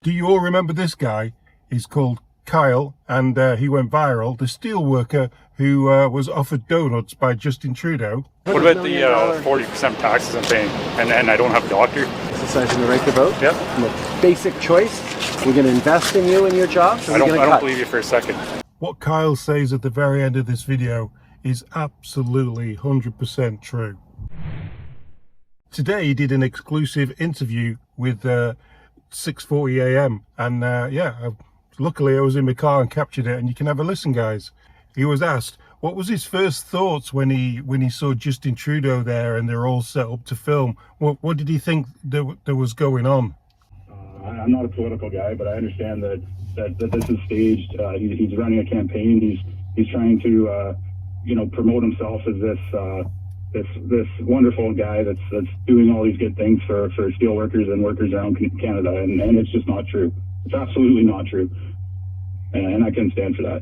Do you all remember this guy? He's called Kyle, and he went viral. The steel worker who was offered donuts by Justin Trudeau. What about the 40% taxes I'm paying, and I don't have a doctor? Exercising the right to vote? Yep. And the basic choice, we're going to invest in you and your job? I don't believe you for a second. What Kyle says at the very end of this video is absolutely 100% true. Today he did an exclusive interview with 6:40 a.m. and luckily I was in my car and captured it, and you can have a listen, guys. He was asked what was his first thoughts when he saw Justin Trudeau there and they're all set up to film. What did he think there was going on? I'm not a political guy, but I understand that this is staged. He's running a campaign. He's trying to promote himself as this wonderful guy that's doing all these good things for steel workers and workers around Canada, and it's just not true. It's absolutely not true, and I couldn't stand for that.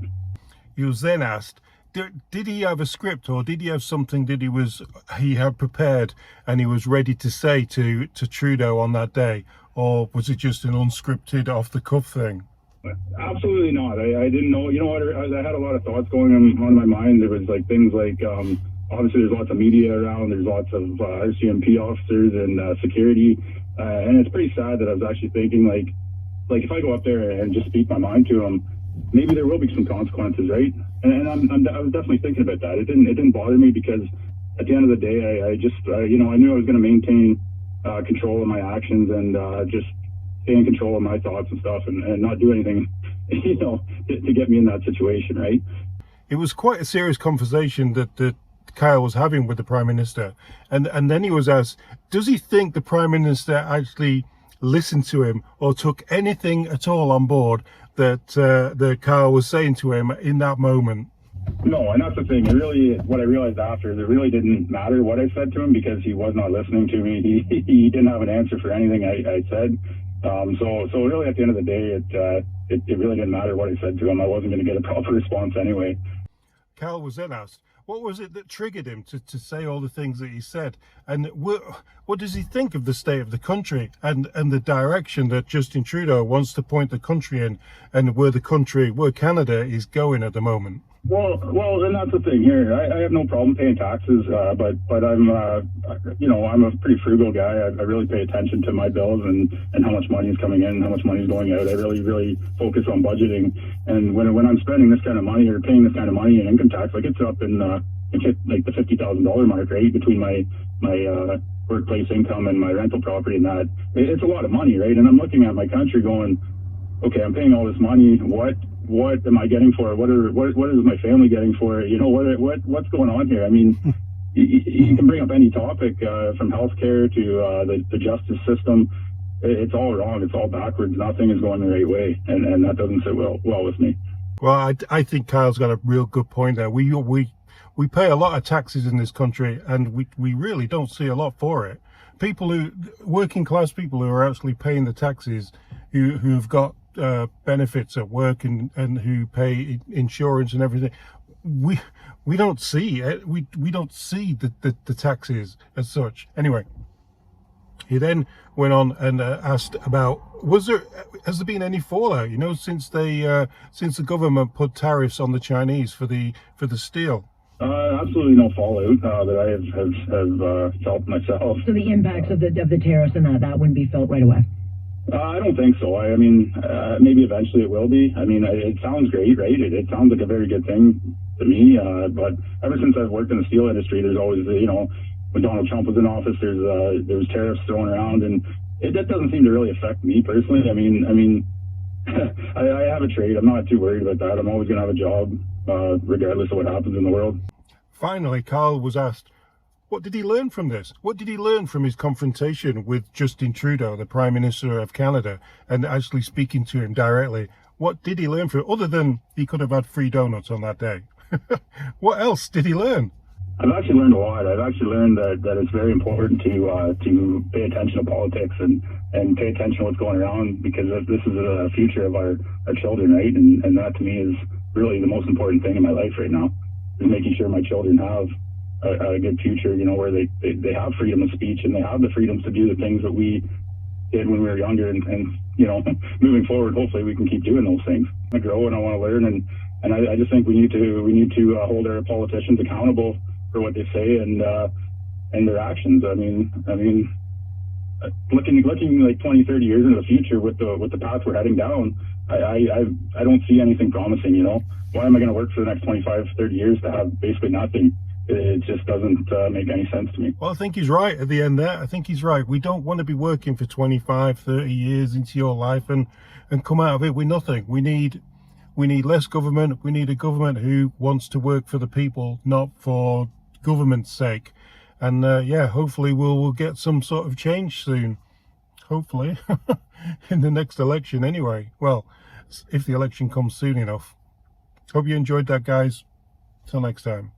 He was then asked, did he have a script, or did he have something that he had prepared and he was ready to say to Trudeau on that day, or was it just an unscripted, off-the-cuff thing? Absolutely not. I didn't know. You know what? I had a lot of thoughts going on my mind. There was things like. Obviously, there's lots of media around. There's lots of RCMP officers and security, and it's pretty sad that I was actually thinking like if I go up there and just speak my mind to them, maybe there will be some consequences, right? And I was definitely thinking about that. It didn't bother me because at the end of the day, I knew I was going to maintain control of my actions and just stay in control of my thoughts and stuff, and not do anything, to get me in that situation, right? It was quite a serious conversation that Kyle was having with the Prime Minister, and then he was asked, does he think the Prime Minister actually listened to him or took anything at all on board that Kyle was saying to him in that moment? No, and that's the thing. What I realized after, it really didn't matter what I said to him because he was not listening to me. He didn't have an answer for anything I said. So really, at the end of the day, it really didn't matter what I said to him. I wasn't going to get a proper response anyway. Kyle was then asked, what was it that triggered him to say all the things that he said? And what does he think of the state of the country and the direction that Justin Trudeau wants to point the country in, and where Canada is going at the moment? Well, and that's the thing here. I have no problem paying taxes, but I'm, I'm a pretty frugal guy. I really pay attention to my bills and how much money is coming in, how much money is going out. I really focus on budgeting. And when I'm spending this kind of money or paying this kind of money in income tax, it's up in like the $50,000 mark, right? Between my workplace income and my rental property, and that it's a lot of money, right? And I'm looking at my country going, okay, I'm paying all this money. What am I getting for it? What is my family getting for it? What's going on here? I mean, you can bring up any topic from healthcare to the justice system. It's all wrong. It's all backwards. Nothing is going the right way, and that doesn't sit well with me. Well, I think Kyle's got a real good point there. We pay a lot of taxes in this country, and we really don't see a lot for it. Working class people who are actually paying the taxes, who've got benefits at work and who pay insurance and everything, we don't see it. We don't see the taxes as such. Anyway, he then went on and asked about, has there been any fallout, since the government put tariffs on the Chinese for the steel? Absolutely no fallout that I have felt myself. So the impacts of the tariffs and that wouldn't be felt right away? I don't think so. I mean, maybe eventually it will be. I mean, it sounds great, right? It sounds like a very good thing to me. But ever since I've worked in the steel industry, there's always, when Donald Trump was in office, there was tariffs thrown around, and that doesn't seem to really affect me personally. I mean, I have a trade. I'm not too worried about that. I'm always going to have a job, regardless of what happens in the world. Finally, Carl was asked, what did he learn from this? What did he learn from his confrontation with Justin Trudeau, the Prime Minister of Canada, and actually speaking to him directly? What did he learn from it, other than he could have had free donuts on that day? What else did he learn? I've actually learned a lot. I've actually learned that it's very important to pay attention to politics and pay attention to what's going around, because this is the future of our children, right? And that to me is really the most important thing in my life right now, is making sure my children have a good future, where they have freedom of speech and they have the freedoms to do the things that we did when we were younger, and you know, moving forward, hopefully we can keep doing those things. I grow and I want to learn, and I just think we need to hold our politicians accountable for what they say and their actions. I mean, looking like 20, 30 years into the future with the path we're heading down, I don't see anything promising. You know, why am I going to work for the next 25, 30 years to have basically nothing? It just doesn't make any sense to me. Well, I think he's right at the end there. I think he's right. We don't want to be working for 25, 30 years into your life and come out of it with nothing. We need less government. We need a government who wants to work for the people, not for government's sake. And yeah, hopefully we'll get some sort of change soon. Hopefully in the next election anyway. Well, if the election comes soon enough. Hope you enjoyed that, guys. Till next time.